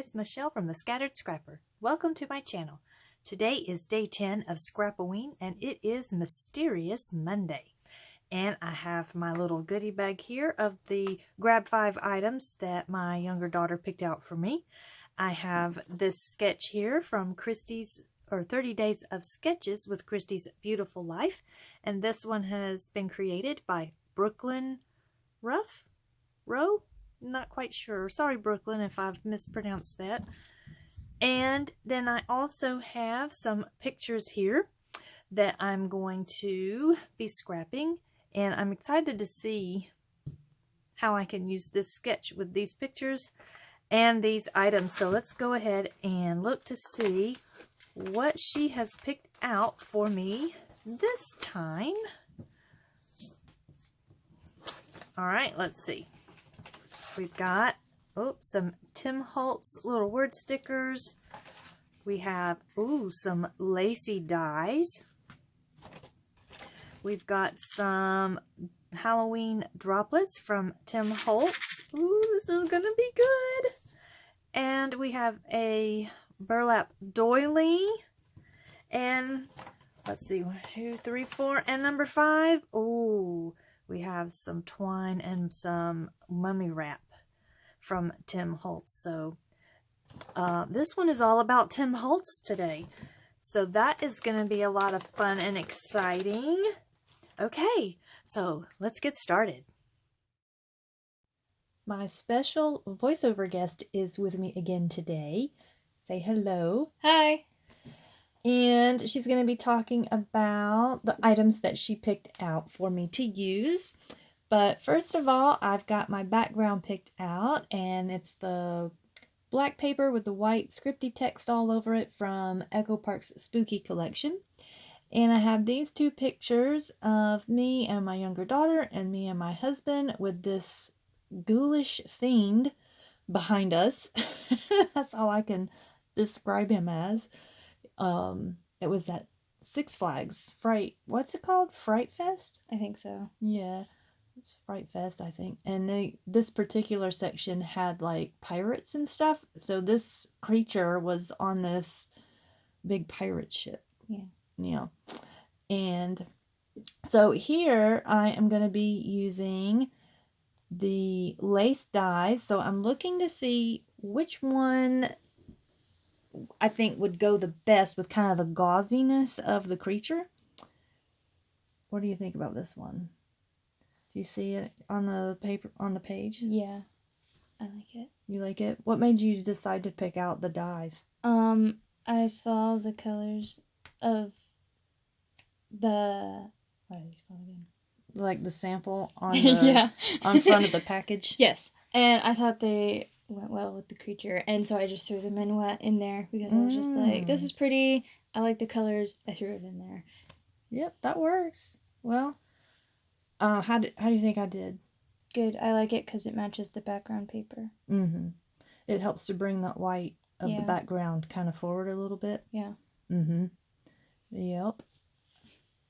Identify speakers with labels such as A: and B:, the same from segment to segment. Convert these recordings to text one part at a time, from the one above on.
A: it's Michelle from the Scattered Scrapper. Welcome to my channel. Today is day 10 of Scrap-O-Ween and it is Mysterious Monday. And I have my little goodie bag here of the grab 5 items that my younger daughter picked out for me. I have this sketch here from Christy's 30 Days of Sketches with Christy's Beautiful Life. And this one has been created by Brooklyn Rowe? Not quite sure. Sorry, Brooklyn, if I've mispronounced that. And then I also have some pictures here that I'm going to be scrapping. And I'm excited to see how I can use this sketch with these pictures and these items. So let's go ahead and look to see what she has picked out for me this time. All right, let's see. We've got, some Tim Holtz little word stickers. We have, some lacy dies. We've got some Halloween droplets from Tim Holtz. This is going to be good. And we have a burlap doily. And let's see, 1, 2, 3, 4, and number 5. We have some twine and some mummy wrap from Tim Holtz. So this one is all about Tim Holtz today. So that is going to be a lot of fun and exciting. Okay, so let's get started. My special voiceover guest is with me again today. Say hello.
B: Hi.
A: And she's going to be talking about the items that she picked out for me to use. But first of all, I've got my background picked out, and it's the black paper with the white scripty text all over it from Echo Park's Spooky Collection. And I have these 2 pictures of me and my younger daughter and me and my husband with this ghoulish fiend behind us. That's all I can describe him as. It was at Six Flags what's it called? Fright Fest?
B: I think so.
A: Yeah, it's Fright Fest, I think. And this particular section had like pirates and stuff. So this creature was on this big pirate ship. Yeah. And so here I am going to be using the lace dies. So I'm looking to see which one I think would go the best with kind of the gauziness of the creature. What do you think about this one? Do you see it on the paper, on the page?
B: Yeah, I like it.
A: You like it? What made you decide to pick out the dies?
B: I saw the colors of the, what are these called again?
A: Like the sample on the on front of the package?
B: Yes, and I thought they went well with the creature, and so I just threw them in there because I was just like, this is pretty, I like the colors, I threw it in there.
A: Yep, that works. Well, how do you think I did?
B: Good. I like it because it matches the background paper.
A: It helps to bring that white of the background kind of forward a little bit.
B: Yeah.
A: Yep.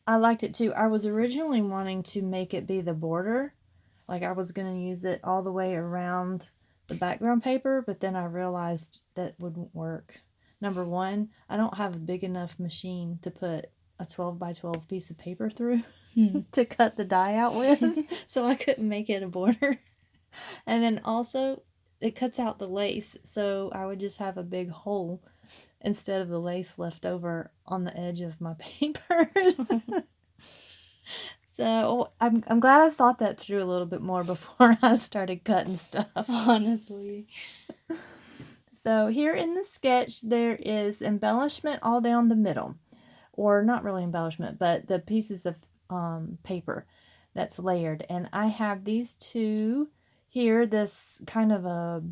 A: I liked it too. I was originally wanting to make it be the border. Like I was going to use it all the way around the background paper, but then I realized that wouldn't work. Number one, I don't have a big enough machine to put a 12 by 12 piece of paper through to cut the die out with, so I couldn't make it a border. And then also, it cuts out the lace, so I would just have a big hole instead of the lace left over on the edge of my paper. So I'm glad I thought that through a little bit more before I started cutting stuff.
B: Honestly.
A: So here in the sketch, there is embellishment all down the middle. Or not really embellishment, but the pieces of paper that's layered. And I have these 2 here, this kind of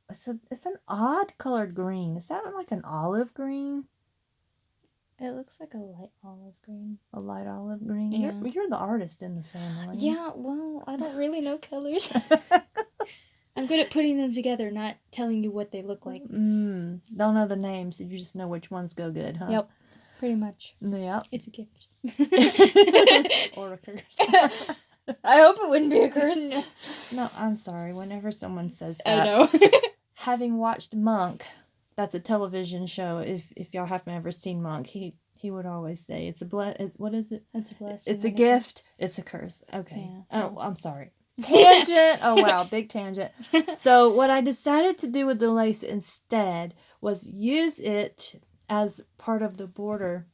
A: it's an odd colored green. Is that like an olive green?
B: It looks like a light olive green.
A: A light olive green?
B: Yeah.
A: You're the artist in the family.
B: Yeah, well, I don't really know colors. I'm good at putting them together, not telling you what they look like.
A: Don't know the names. You just know which ones go good, huh?
B: Yep, pretty much.
A: Yep.
B: It's a gift.
A: Or a curse.
B: I hope it wouldn't be a curse.
A: No, I'm sorry. Whenever someone says that.
B: I know.
C: having watched Monk, that's a television show. If y'all haven't ever seen Monk, he would always say it's a what is it?
B: It's a blessing.
C: It's a gift. It's a curse. Okay.
B: Yeah,
C: oh, I'm sorry. Tangent. Oh wow, big tangent. So what I decided to do with the lace instead was use it as part of the border,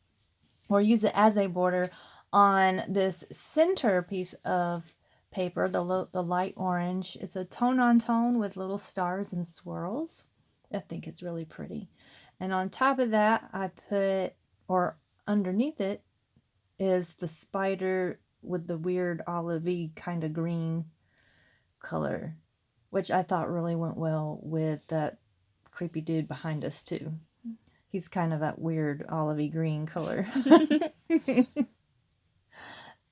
C: or use it as a border on this center piece of paper, the light orange. It's a tone-on-tone with little stars and swirls. I think it's really pretty. And on top of that, I put, or underneath it, is the spider with the weird olivey kind of green color, which I thought really went well with that creepy dude behind us too. He's kind of that weird olivey green color.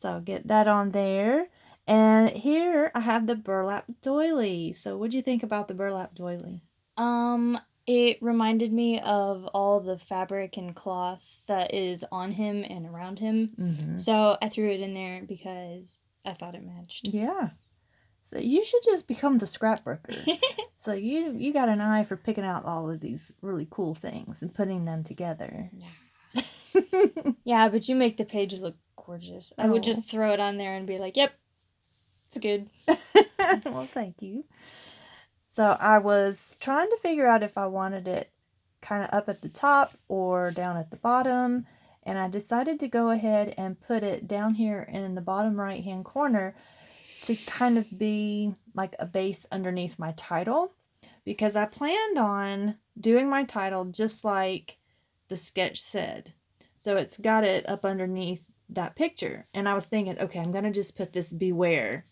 C: So I'll get that on there. And here I have the burlap doily. So what'd you think about the burlap doily?
B: It reminded me of all the fabric and cloth that is on him and around him.
C: Mm-hmm.
B: So I threw it in there because I thought it matched.
C: Yeah. So you should just become the scrapbooker. So you got an eye for picking out all of these really cool things and putting them together.
B: Yeah, but you make the pages look gorgeous. I would just throw it on there and be like, yep, it's good.
C: Well, thank you. So I was trying to figure out if I wanted it kind of up at the top or down at the bottom. And I decided to go ahead and put it down here in the bottom right hand corner to kind of be like a base underneath my title, because I planned on doing my title just like the sketch said. So it's got it up underneath that picture. And I was thinking, okay, I'm going to just put this beware.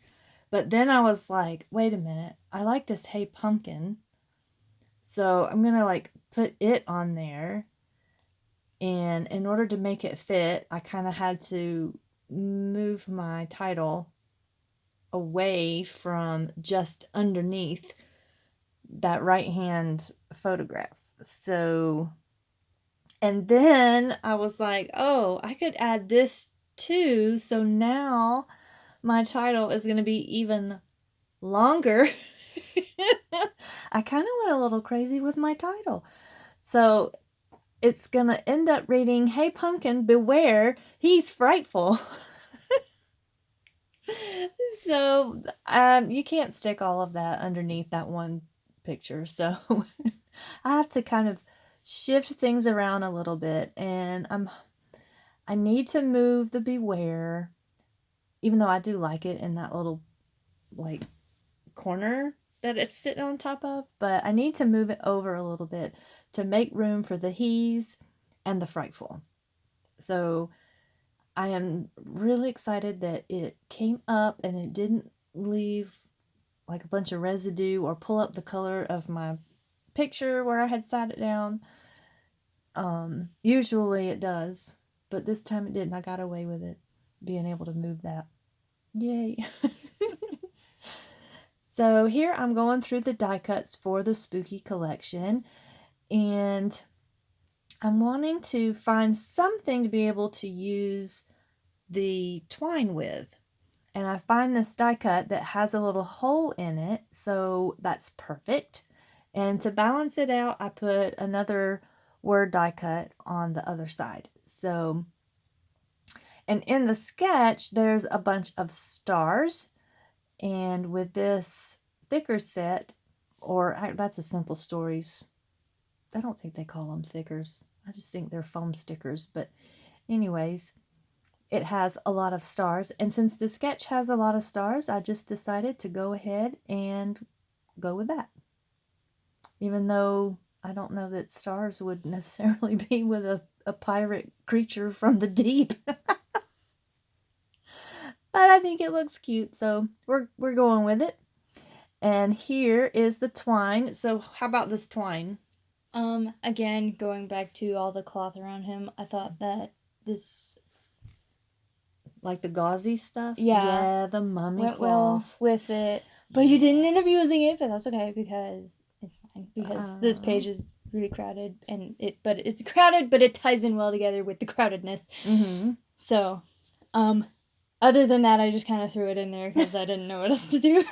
C: But then I was like, wait a minute, I like this Hey Pumpkin. So I'm going to like put it on there. And in order to make it fit, I kind of had to move my title away from just underneath that right hand photograph. So, and then I was like, oh, I could add this too. So now my title is going to be even longer. I kind of went a little crazy with my title. So it's going to end up reading, Hey Pumpkin, beware, he's frightful. So you can't stick all of that underneath that one picture. So I have to kind of shift things around a little bit. And I need to move the beware, even though I do like it in that little like corner that it's sitting on top of. But I need to move it over a little bit to make room for the he's and the frightful. So I am really excited that it came up and it didn't leave like a bunch of residue or pull up the color of my picture where I had sat it down. Usually it does, but this time it didn't. I got away with it, being able to move that. Yay. So here I'm going through the die cuts for the spooky collection, and I'm wanting to find something to be able to use the twine with. And I find this die cut that has a little hole in it, so that's perfect. And to balance it out, I put another word die cut on the other side. So, and in the sketch, there's a bunch of stars. And with this thicker set, or that's a Simple Stories, I don't think they call them thickers. I just think they're foam stickers. But anyways, it has a lot of stars. And since the sketch has a lot of stars, I just decided to go ahead and go with that. Even though I don't know that stars would necessarily be with a pirate creature from the deep. But I think it looks cute, so we're going with it. And here is the twine. So how about this twine?
B: Again, going back to all the cloth around him, I thought that this,
C: like the gauzy stuff?
B: Yeah,
C: the mummy
B: went
C: cloth.
B: well with it. But you didn't end up using it, but that's okay because it's fine. Because this page is really crowded, but it's crowded, but it ties in well together with the crowdedness.
C: Mm-hmm.
B: So, other than that, I just kind of threw it in there because I didn't know what else to do.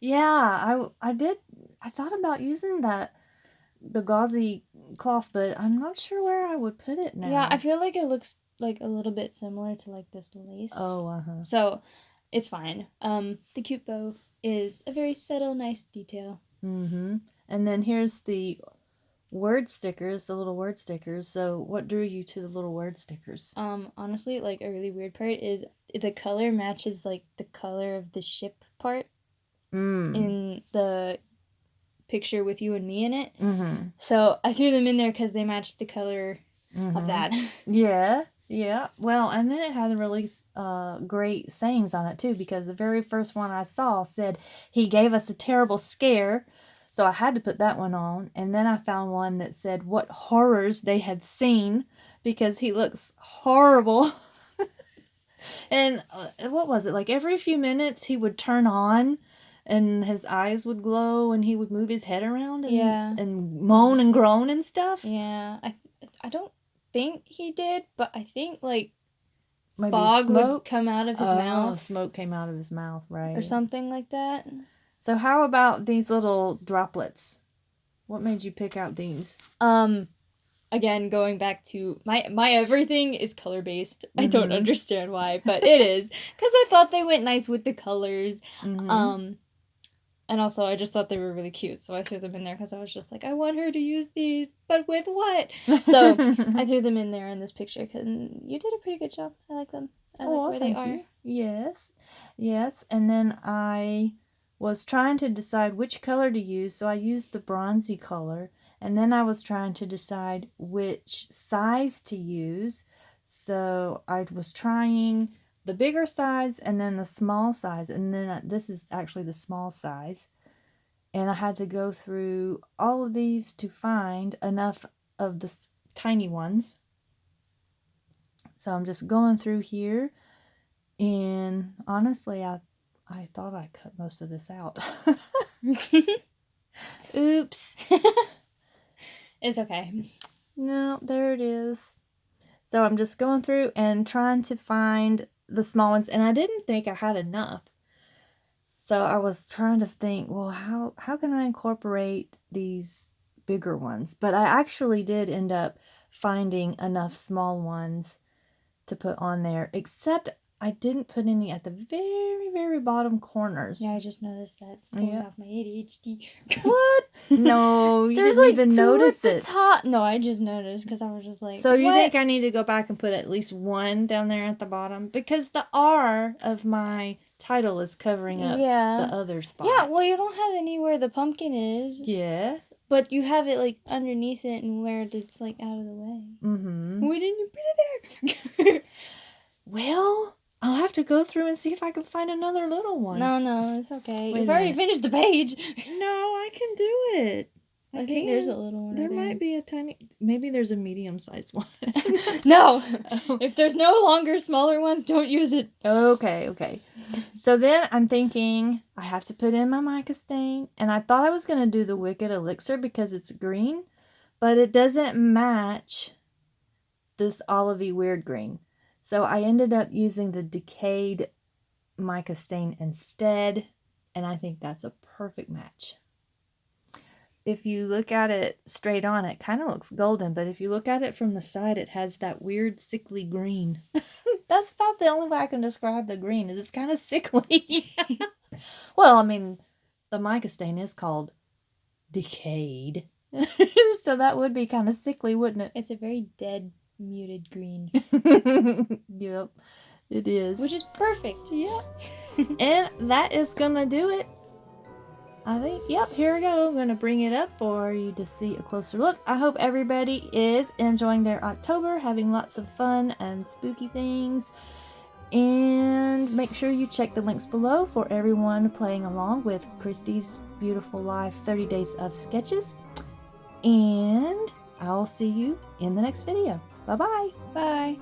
C: Yeah, I did I thought about using the gauzy cloth, but I'm not sure where I would put it now.
B: Yeah, I feel like it looks like a little bit similar to like this lace.
C: Oh, uh-huh.
B: So it's fine. The cute bow is a very subtle, nice detail.
C: Mm-hmm. And then here's the word stickers, the little word stickers. So what drew you to the little word stickers?
B: Honestly, like a really weird part is the color matches like the color of the ship part in the picture with you and me in it.
C: Mm-hmm.
B: So I threw them in there because they matched the color of that.
C: Yeah. Yeah. Well, and then it had really great sayings on it too, because the very first one I saw said, "He gave us a terrible scare." So I had to put that one on. And then I found one that said what horrors they had seen, because he looks horrible. And what was it? Like every few minutes he would turn on and his eyes would glow and he would move his head around and moan and groan and stuff.
B: Yeah. I don't think he did, but I think like
C: Maybe
B: fog
C: smoke
B: would come out of his mouth.
C: Smoke came out of his mouth, right?
B: Or something like that.
C: So how about these little droplets? What made you pick out these?
B: Again, going back to my everything is color based. I don't understand why, but it is because I thought they went nice with the colors. And also I just thought they were really cute, so I threw them in there because I was just like, I want her to use these, but with what? So I threw them in there in this picture because you did a pretty good job. I like them. I like where they are.
C: You. Yes. And then I was trying to decide which color to use, so I used the bronzy color. And then I was trying to decide which size to use. So I was trying the bigger size and then the small size. And then this is actually the small size. And I had to go through all of these to find enough of the tiny ones. So I'm just going through here. And honestly, I thought I cut most of this out. Oops.
B: It's okay.
C: No, there it is. So I'm just going through and trying to find the small ones, and I didn't think I had enough. So I was trying to think, well, how can I incorporate these bigger ones? But I actually did end up finding enough small ones to put on there, except I didn't put any at the very, very bottom corners.
B: Yeah, I just noticed that. It's pulling off my ADHD.
C: What? No, you didn't even notice it.
B: Top. No, I just noticed because I was just like,
C: so you think I need to go back and put at least one down there at the bottom? Because the R of my title is covering up the other spot.
B: Yeah, well, you don't have any where the pumpkin is.
C: Yeah.
B: But you have it, like, underneath it and where it's, like, out of the way.
C: Mm-hmm.
B: Why didn't you put it there?
C: Well, I'll have to go through and see if I can find another little one.
B: No, it's okay.
C: Wait
B: You've already finished the page.
C: No, I can do it.
B: I think there's a little one.
C: There might be a tiny... Maybe there's a medium-sized one.
B: No! If there's no longer smaller ones, don't use it.
C: Okay. So then I'm thinking I have to put in my mica stain. And I thought I was going to do the Wicked Elixir because it's green. But it doesn't match this olivey weird green. So I ended up using the Decayed mica stain instead. And I think that's a perfect match. If you look at it straight on, it kind of looks golden. But if you look at it from the side, it has that weird sickly green. That's about the only way I can describe the green. Is it's kind of sickly. Well, I mean, the mica stain is called Decayed. So that would be kind of sickly, wouldn't it?
B: It's a very dead, muted green.
C: Yep, it is.
B: Which is perfect.
C: Yeah. And that is going to do it. I think, yep, here we go. I'm going to bring it up for you to see a closer look. I hope everybody is enjoying their October, having lots of fun and spooky things. And make sure you check the links below for everyone playing along with Christy's beautiful live 30 days of sketches. And I'll see you in the next video. Bye-bye.
B: Bye.